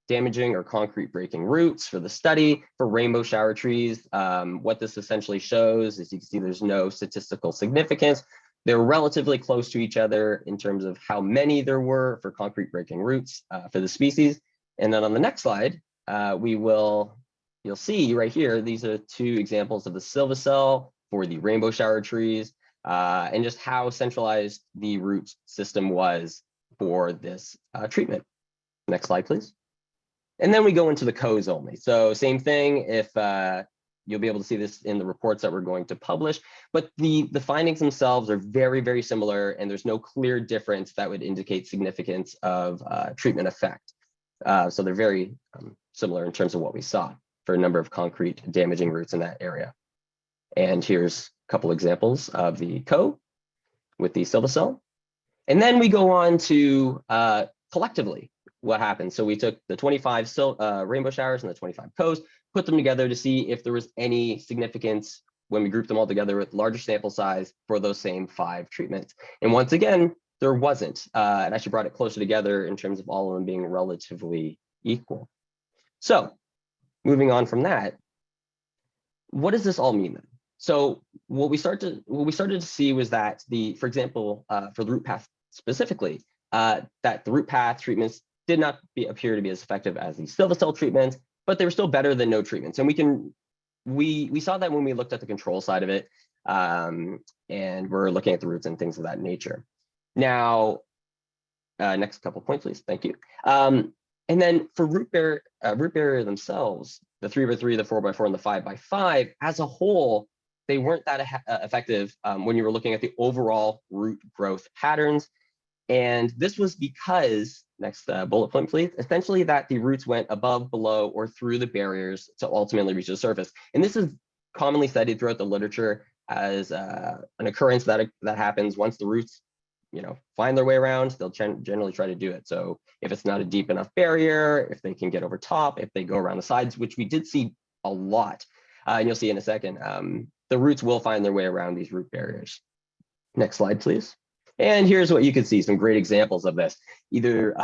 damaging or concrete breaking roots for the study for rainbow shower trees. What this essentially shows is you can see there's no statistical significance. They're relatively close to each other in terms of how many there were for concrete breaking roots for the species. And then on the next slide, you'll see right here, these are two examples of the silvicell for the rainbow shower trees and just how centralized the root system was for this treatment. Next slide, please. And then we go into the codes only. So same thing, if You'll be able to see this in the reports that we're going to publish, but the findings themselves are very, very similar, and there's no clear difference that would indicate significance of treatment effect. So they're very similar in terms of what we saw for a number of concrete damaging roots in that area. And here's a couple examples of the CO with the silvicell. And then we go on to collectively what happened. So we took the 25 rainbow showers and the 25 COs, put them together to see if there was any significance when we grouped them all together with larger sample size for those same 5 treatments. And once again, there wasn't. It actually brought it closer together in terms of all of them being relatively equal. So moving on from that, what does this all mean then? So what we started to see was that for example, for the root path specifically, that the root path treatments did not appear to be as effective as the silvicell treatments, but they were still better than no treatments. And we saw that when we looked at the control side of it, and we're looking at the roots and things of that nature. Now, next couple points, please. Thank you. And then for root barrier themselves, the 3x3, the 4x4, and the 5x5, as a whole, they weren't that effective when you were looking at the overall root growth patterns. And this was because, next bullet point, please, essentially that the roots went above, below, or through the barriers to ultimately reach the surface. And this is commonly studied throughout the literature as an occurrence that happens once the roots find their way around. They'll generally try to do it. So if it's not a deep enough barrier, if they can get over top, if they go around the sides, which we did see a lot, and you'll see in a second, the roots will find their way around these root barriers. Next slide, please. And here's what you can see, some great examples of this, either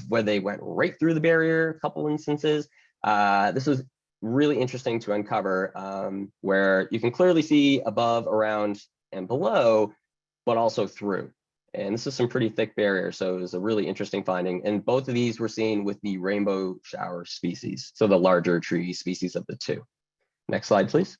where they went right through the barrier, a couple instances. This was really interesting to uncover, where you can clearly see above, around, and below, but also through. And this is some pretty thick barrier, so it was a really interesting finding. And both of these were seen with the rainbow shower species, so the larger tree species of the 2. Next slide, please.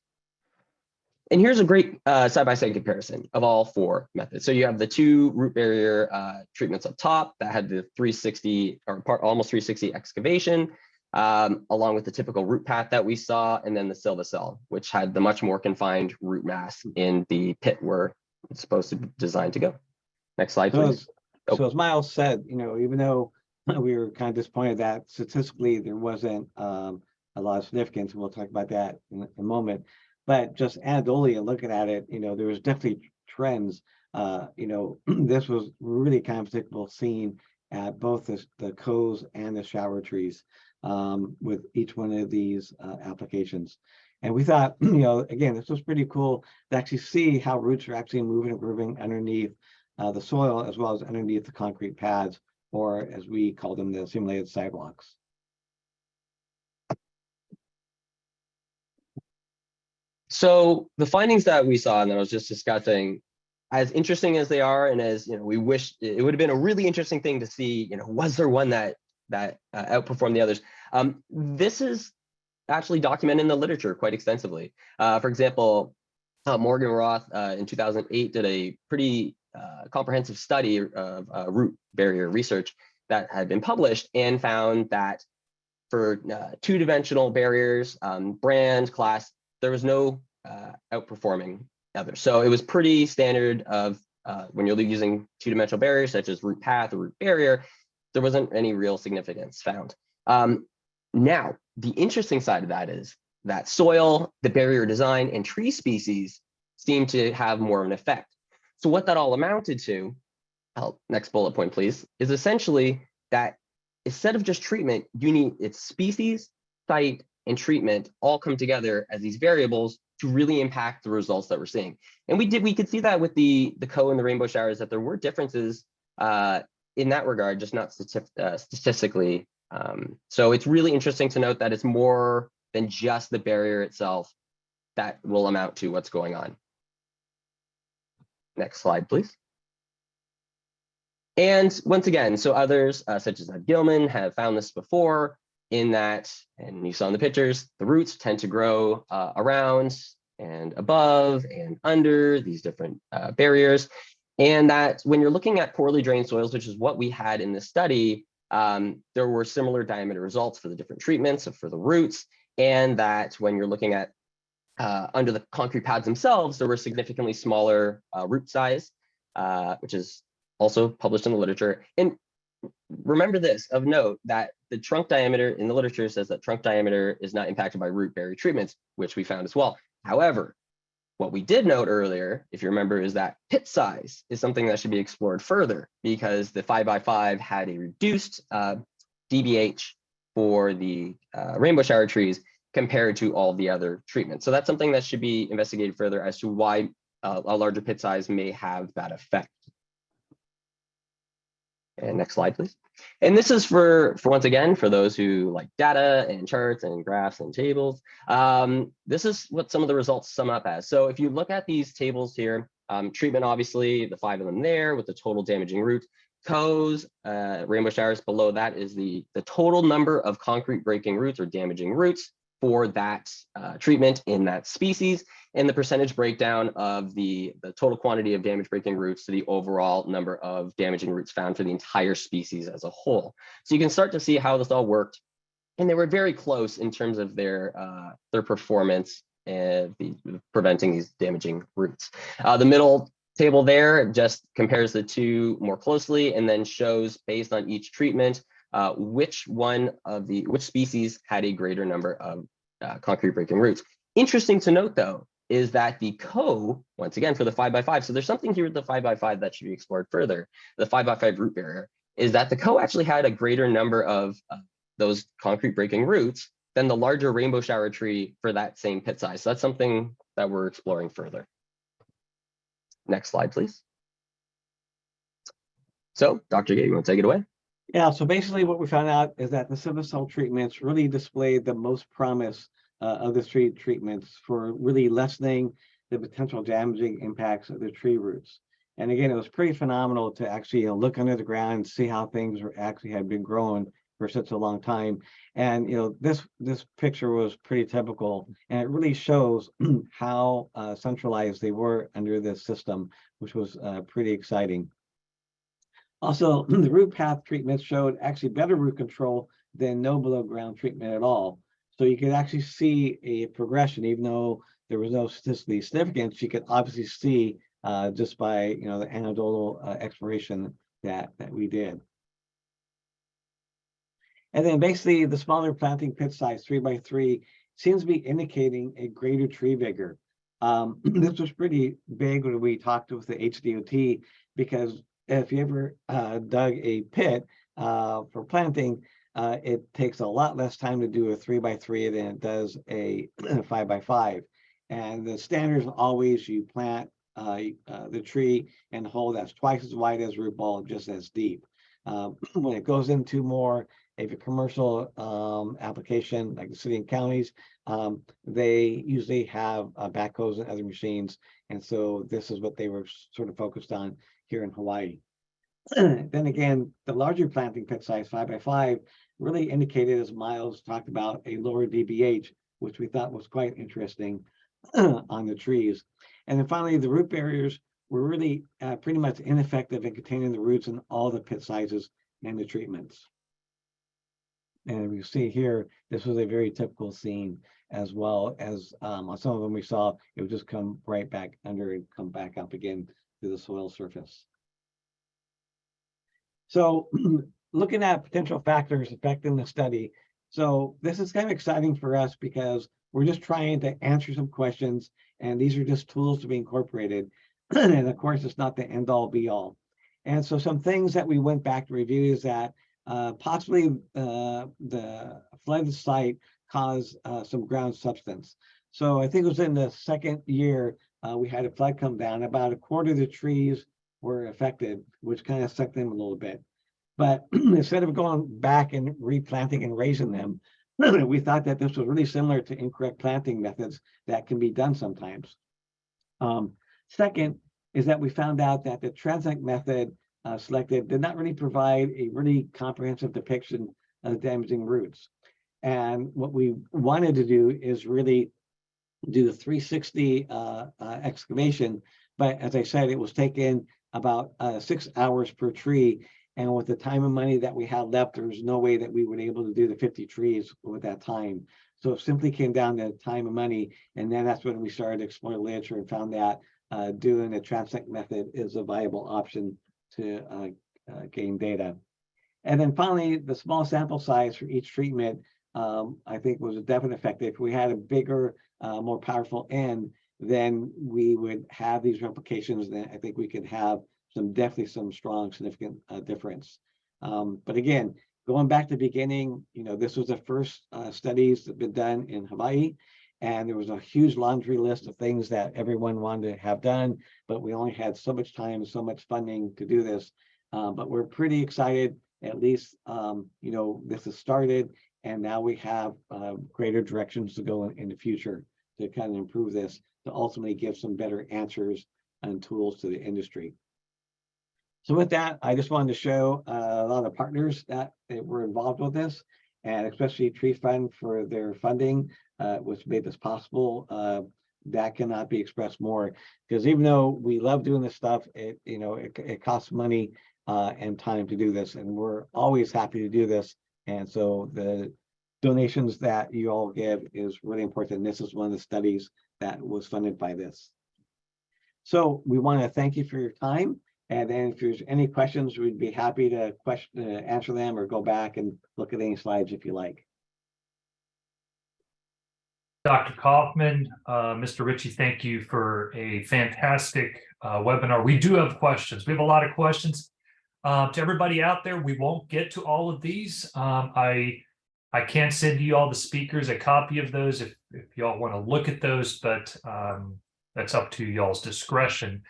And here's a great side-by-side comparison of all 4 methods. So you have the 2 root barrier treatments up top that had the 360 or almost 360 excavation, along with the typical root path that we saw, and then the silvicell, which had the much more confined root mass in the pit where it's supposed to be designed to go. Next slide, please. So as Myles said, even though we were kind of disappointed that statistically there wasn't a lot of significance, and we'll talk about that in a moment, but just anecdotally and looking at it, there was definitely trends. This was really kind of applicable seen at both the COs and the shower trees with each one of these applications. And we thought, again, this was pretty cool to actually see how roots are actually moving and grooving underneath the soil, as well as underneath the concrete pads, or as we call them, the simulated sidewalks. So the findings that we saw and that I was just discussing, as interesting as they are, and as we wish it would have been a really interesting thing to see, was there one that outperformed the others? This is actually documented in the literature quite extensively. For example, Morgan Roth in 2008 did a pretty comprehensive study of root barrier research that had been published, and found that for 2-dimensional barriers, brand, class, there was no outperforming others. So it was pretty standard of when you're using 2-dimensional barriers such as root path or root barrier, there wasn't any real significance found. Now, the interesting side of that is that soil, the barrier design, and tree species seem to have more of an effect. So what that all amounted to, next bullet point, please, is essentially that instead of just treatment, you need its species, site, and treatment all come together as these variables to really impact the results that we're seeing. And we could see that with the CO and the rainbow showers, that there were differences in that regard, just not statistically. So it's really interesting to note that it's more than just the barrier itself that will amount to what's going on. Next slide, please. And once again, so others such as Gilman have found this before, in that, and you saw in the pictures, the roots tend to grow around and above and under these different barriers. And that when you're looking at poorly drained soils, which is what we had in this study, there were similar diameter results for the different treatments for the roots. And that when you're looking at under the concrete pads themselves, there were significantly smaller root size, which is also published in the literature. And remember this, of note, that the trunk diameter in the literature says that trunk diameter is not impacted by root barrier treatments, which we found as well. However, what we did note earlier, if you remember, is that pit size is something that should be explored further, because the 5x5 had a reduced DBH for the rainbow shower trees compared to all the other treatments. So that's something that should be investigated further as to why a larger pit size may have that effect. And next slide, please. And this is for once again, for those who like data and charts and graphs and tables. This is what some of the results sum up as. So if you look at these tables here, treatment, obviously, the 5 of them there with the total damaging roots. COs, rainbow showers, below that is the total number of concrete breaking roots or damaging roots for that treatment in that species, and the percentage breakdown of the total quantity of damage breaking roots to the overall number of damaging roots found for the entire species as a whole. So you can start to see how this all worked, and they were very close in terms of their performance and preventing these damaging roots. The middle table there just compares the two more closely and then shows, based on each treatment, which species had a greater number of concrete breaking roots. Interesting to note, though, is that the CO, once again, for the 5x5, so there's something here with the 5x5 that should be explored further, the 5x5 root barrier, is that the CO actually had a greater number of those concrete breaking roots than the larger rainbow shower tree for that same pit size. So that's something that we're exploring further. Next slide, please. So, Dr. Gay, you want to take it away? Yeah, so basically what we found out is that the Civicel treatments really displayed the most promise of the tree treatments for really lessening the potential damaging impacts of the tree roots. And again, it was pretty phenomenal to actually look under the ground and see how things were actually had been growing for such a long time. And this picture was pretty typical, and it really shows how centralized they were under this system, which was pretty exciting. Also, the root path treatments showed actually better root control than no below ground treatment at all. So you could actually see a progression, even though there was no statistically significance. You could obviously see just by the anecdotal exploration that we did. And then basically the smaller planting pit size, 3x3, seems to be indicating a greater tree vigor. This was pretty big when we talked with the HDOT, because if you ever dug a pit for planting, it takes a lot less time to do a 3x3 than it does a 5x5. And the standard is always you plant the tree in a hole that's twice as wide as root ball, just as deep. When it goes into more of a commercial application, like the city and counties, they usually have backhoes and other machines. And so this is what they were sort of focused on here in Hawaii. Then again, the larger planting pit size, 5x5, really indicated, as Myles talked about, a lower DBH, which we thought was quite interesting on the trees. And then finally, the root barriers were really pretty much ineffective in containing the roots in all the pit sizes and the treatments. And we see here, this was a very typical scene, as well as on some of them we saw, it would just come right back under and come back up again to the soil surface. So looking at potential factors affecting the study. So this is kind of exciting for us because we're just trying to answer some questions, and these are just tools to be incorporated. And of course, it's not the end all be all. And so some things that we went back to review is that possibly the flooded site caused some ground substance. So I think it was in the second year we had a flood come down. About a quarter of the trees were affected, which kind of sucked them a little bit. But instead of going back and replanting and raising them, we thought that this was really similar to incorrect planting methods that can be done sometimes. Second is that we found out that the transect method selected did not really provide a really comprehensive depiction of damaging roots. And what we wanted to do is really do the 360 excavation. But as I said, it was taken about 6 hours per tree. And with the time and money that we had left, there was no way that we would be able to do the 50 trees with that time. So it simply came down to time and money. And then that's when we started to explore the literature and found that doing a transect method is a viable option to gain data. And then finally, the small sample size for each treatment, I think was a definite effect. If we had a bigger, more powerful N, then we would have these replications. Then I think we could have definitely some strong, significant difference. But again, going back to the beginning, this was the first studies that have been done in Hawaii, and there was a huge laundry list of things that everyone wanted to have done, but we only had so much time, so much funding to do this. But we're pretty excited. At least, this has started, and now we have greater directions to go in the future to kind of improve this, to ultimately give some better answers and tools to the industry. So with that, I just wanted to show a lot of partners that were involved with this, and especially Tree Fund for their funding, which made this possible. That cannot be expressed more, because even though we love doing this stuff, it costs money and time to do this, and we're always happy to do this. And so the donations that you all give is really important. This is one of the studies that was funded by this. So we want to thank you for your time. And then if there's any questions, we'd be happy to answer them or go back and look at any slides if you like. Dr. Kaufman, Mr. Ritchie, thank you for a fantastic webinar. We do have questions. We have a lot of questions. To everybody out there, we won't get to all of these. I can send you all the speakers a copy of those if y'all want to look at those, but that's up to y'all's discretion.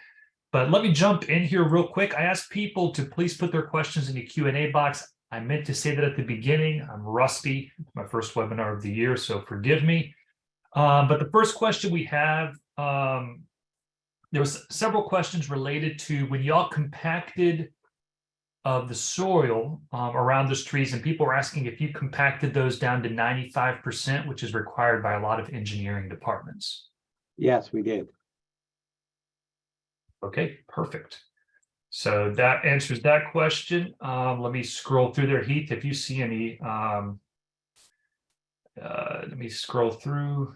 But let me jump in here real quick. I asked people to please put their questions in the Q&A box. I meant to say that at the beginning. I'm rusty. It's my first webinar of the year, so forgive me. But the first question we have, there was several questions related to when y'all compacted the soil around those trees, and people were asking if you compacted those down to 95%, which is required by a lot of engineering departments. Yes, we did. Okay, perfect. So that answers that question. Let me scroll through there. Heath, if you see any, let me scroll through.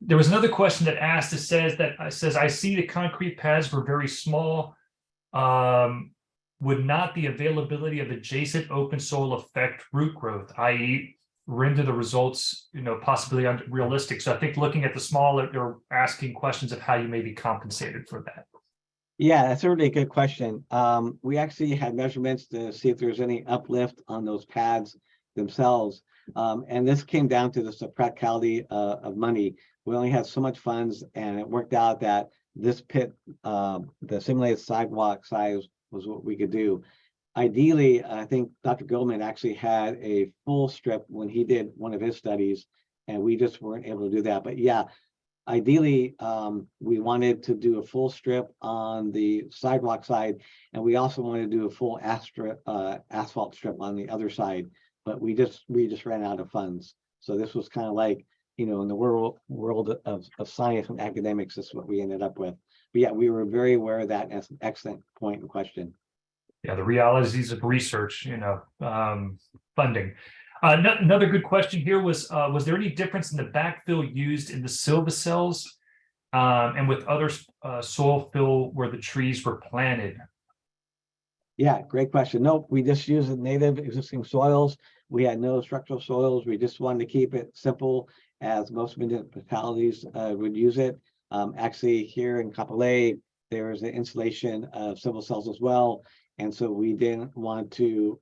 There was another question that asked, it says, I see the concrete pads were very small. Would not the availability of adjacent open soil affect root growth, i.e. render the results, possibly unrealistic? So I think looking at the small, they're asking questions of how you may be compensated for that. Yeah, that's a really good question. We actually had measurements to see if there's any uplift on those pads themselves. And this came down to the practicality of money. We only had so much funds, and it worked out that this pit, the simulated sidewalk size was what we could do. Ideally, I think Dr. Goldman actually had a full strip when he did one of his studies, and we just weren't able to do that. But yeah, ideally, we wanted to do a full strip on the sidewalk side, and we also wanted to do a full asphalt strip on the other side. But we just ran out of funds. So this was kind of like, in the world of science and academics, this is what we ended up with. But yeah, we were very aware of that, and that's an excellent point in question. Yeah, the realities of research, funding. Another good question here was there any difference in the backfill used in the silvicells and with other soil fill where the trees were planted? Yeah, great question. Nope, we just used the native existing soils. We had no structural soils. We just wanted to keep it simple, as most municipalities would use it. Actually, here in Kapolei, there is an installation of silvicells as well. And so we didn't want to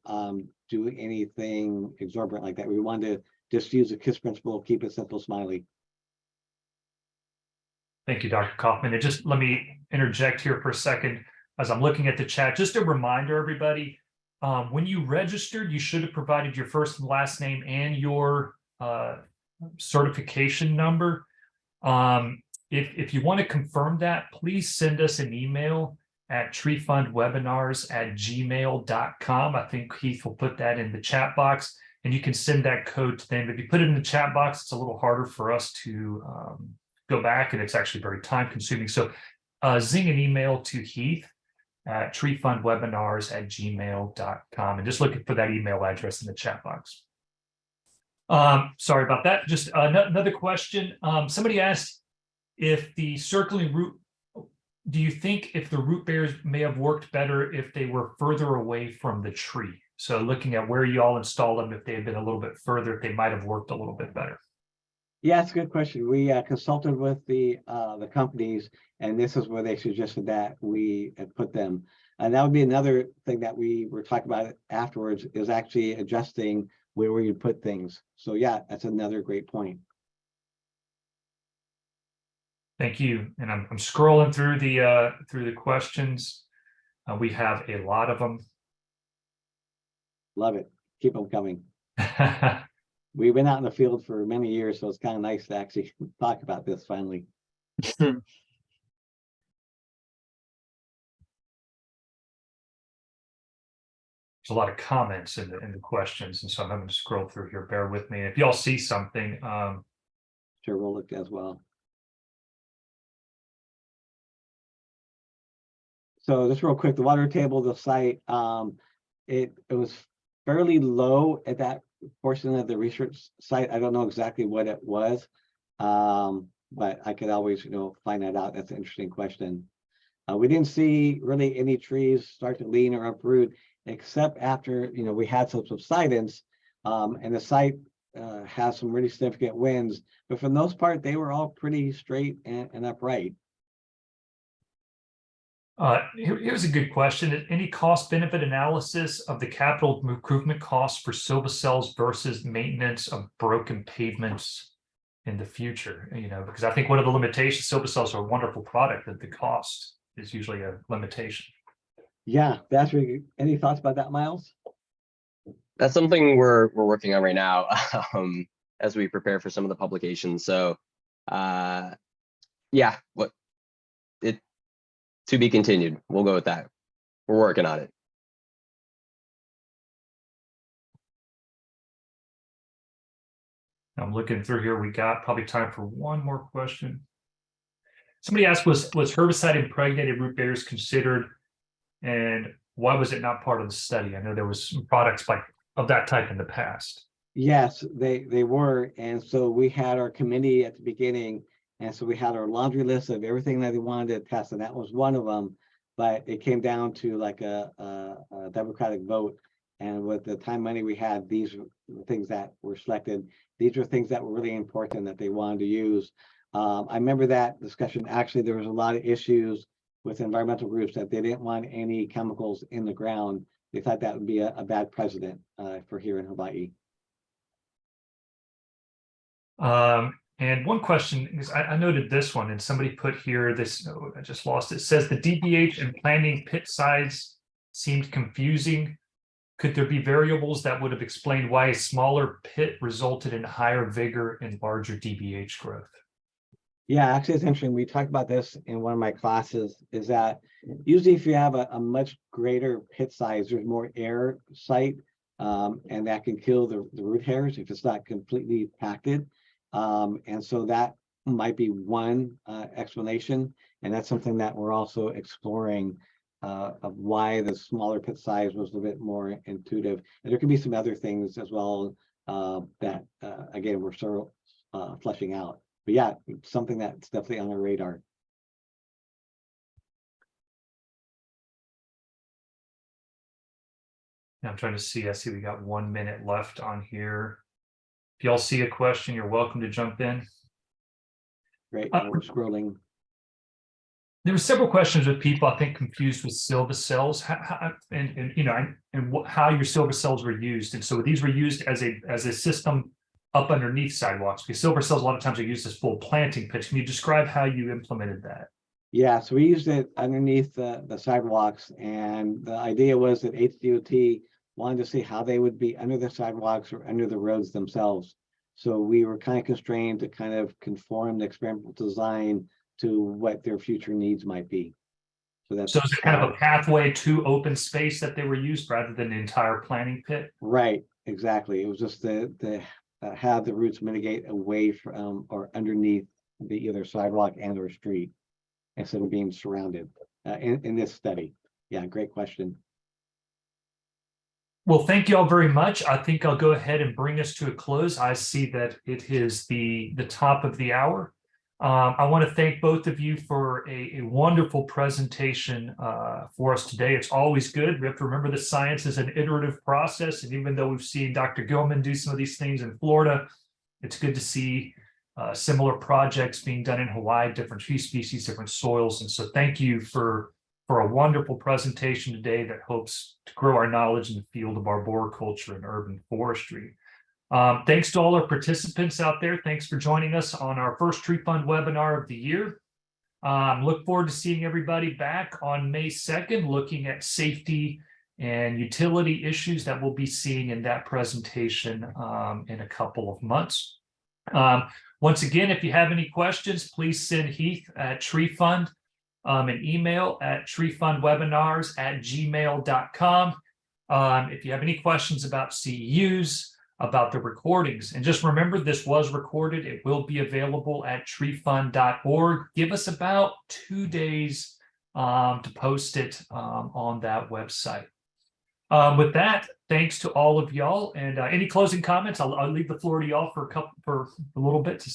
do anything exorbitant like that. We wanted to just use the KISS principle, keep it simple, smiley. Thank you, Dr. Kaufman. And just let me interject here for a second as I'm looking at the chat. Just a reminder, everybody, when you registered, you should have provided your first and last name and your certification number. If you want to confirm that, please send us an email at treefundwebinars@gmail.com. I think Heath will put that in the chat box, and you can send that code to them. If you put it in the chat box, it's a little harder for us to go back, and it's actually very time consuming. So zing an email to Heath at treefundwebinars@gmail.com and just looking for that email address in the chat box. Sorry about that. Just another question. Somebody asked if the circling root, do you think if the root bears may have worked better if they were further away from the tree? So looking at where you all installed them, if they had been a little bit further, if they might have worked a little bit better. Yeah, it's a good question. We consulted with the companies, and this is where they suggested that we put them. And that would be another thing that we were talking about afterwards, is actually adjusting where we would put things. So yeah, that's another great point. Thank you. And I'm scrolling through the questions. We have a lot of them. Love it. Keep them coming. We've been out in the field for many years, so it's kind of nice to actually talk about this finally. There's a lot of comments in the questions, and so I'm going to scroll through here. Bear with me. If y'all see something, Sure, we'll look as well. So just real quick, the water table of the site, it was fairly low at that portion of the research site. I don't know exactly what it was, but I could always, find that out. That's an interesting question. We didn't see really any trees start to lean or uproot, except after, we had some subsidence, and the site has some really significant winds, but for the most part, they were all pretty straight and upright. Here's a good question. Any cost benefit analysis of the capital improvement costs for silver cells versus maintenance of broken pavements in the future? Because I think one of the limitations, silver cells are a wonderful product, that the cost is usually a limitation. Yeah, that's really, any thoughts about that, Myles? That's something we're working on right now as we prepare for some of the publications. So yeah, to be continued. We'll go with that. We're working on it. I'm looking through here. We got probably time for one more question. Somebody asked, was herbicide impregnated root bears considered, and why was it not part of the study? I know there was some products of that type in the past. Yes, they were. And so we had our committee at the beginning. And so we had our laundry list of everything that they wanted to test, and that was one of them. But it came down to like a democratic vote. And with the time money we had, these were the things that were selected. These were things that were really important that they wanted to use. I remember that discussion. Actually, there was a lot of issues with environmental groups that they didn't want any chemicals in the ground. They thought that would be a bad precedent for here in Hawaii. And one question is, I noted this one, and somebody put here this, oh, I just lost it. It says the DBH and planting pit size seemed confusing. Could there be variables that would have explained why a smaller pit resulted in higher vigor and larger DBH growth? Yeah, actually, it's interesting. We talked about this in one of my classes, is that usually if you have a much greater pit size, there's more air site, and that can kill the root hairs if it's not completely pacted. And so that might be one explanation, and that's something that we're also exploring of why the smaller pit size was a little bit more intuitive. And there could be some other things as well that again we're still fleshing out. But yeah, something that's definitely on our radar. Now I'm trying to see. I see we got 1 minute left on here. If y'all see a question, you're welcome to jump in. Great. We're scrolling. There were several questions with people, I think, confused with silver cells, and how your silver cells were used. And so these were used as a system up underneath sidewalks, because silver cells a lot of times are used as full planting pits. Can you describe how you implemented that? Yeah, so we used it underneath the sidewalks, and the idea was that HDOT wanted to see how they would be under the sidewalks or under the roads themselves. So we were kind of constrained to kind of conform the experimental design to what their future needs might be. So is it kind of a pathway to open space that they were used rather than the entire planting pit? Right, exactly. It was just to have the roots mitigate away from or underneath the either sidewalk and or street. instead of being surrounded in this study? Yeah, great question. Well, thank you all very much. I think I'll go ahead and bring us to a close. I see that it is the top of the hour. I want to thank both of you for a wonderful presentation for us today. It's always good. We have to remember that science is an iterative process. And even though we've seen Dr. Gilman do some of these things in Florida, it's good to see similar projects being done in Hawaii, different tree species, different soils. And so thank you for a wonderful presentation today that hopes to grow our knowledge in the field of arboriculture and urban forestry. Thanks to all our participants out there. Thanks for joining us on our first Tree Fund webinar of the year. Look forward to seeing everybody back on May 2nd, looking at safety and utility issues that we'll be seeing in that presentation in a couple of months. Once again, if you have any questions, please send Heath at Tree Fund an email at treefundwebinars@gmail.com. If you have any questions about CEUs, about the recordings, and just remember, this was recorded. It will be available at treefund.org. Give us about 2 days to post it on that website. With that, thanks to all of y'all. And any closing comments? I'll leave the floor to y'all for a little bit.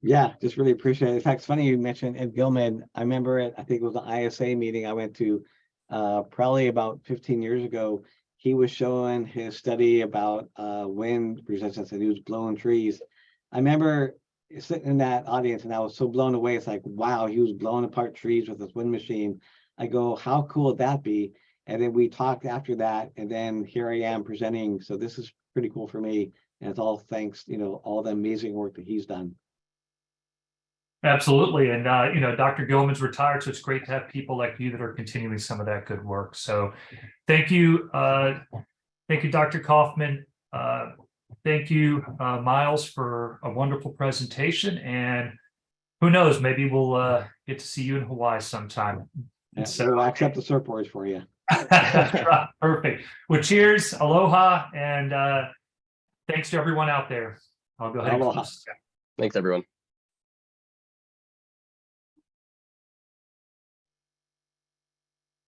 Yeah, just really appreciate it. In fact, it's funny you mentioned Ed Gilman. I remember it, I think it was the ISA meeting I went to probably about 15 years ago. He was showing his study about wind resistance, and he was blowing trees. I remember sitting in that audience and I was so blown away. It's like, wow, he was blowing apart trees with his wind machine. I go, how cool would that be? And then we talked after that, and then here I am presenting. So this is pretty cool for me. And it's all thanks, all the amazing work that he's done. Absolutely. And, Dr. Gilman's retired, so it's great to have people like you that are continuing some of that good work. So thank you. Thank you, Dr. Kaufman. Thank you, Myles, for a wonderful presentation. And who knows, maybe we'll get to see you in Hawaii sometime. Yeah, so I'll accept the surfboards for you. Perfect. Well, cheers, aloha, and thanks to everyone out there. I'll go ahead and Aloha. close. Thanks, everyone.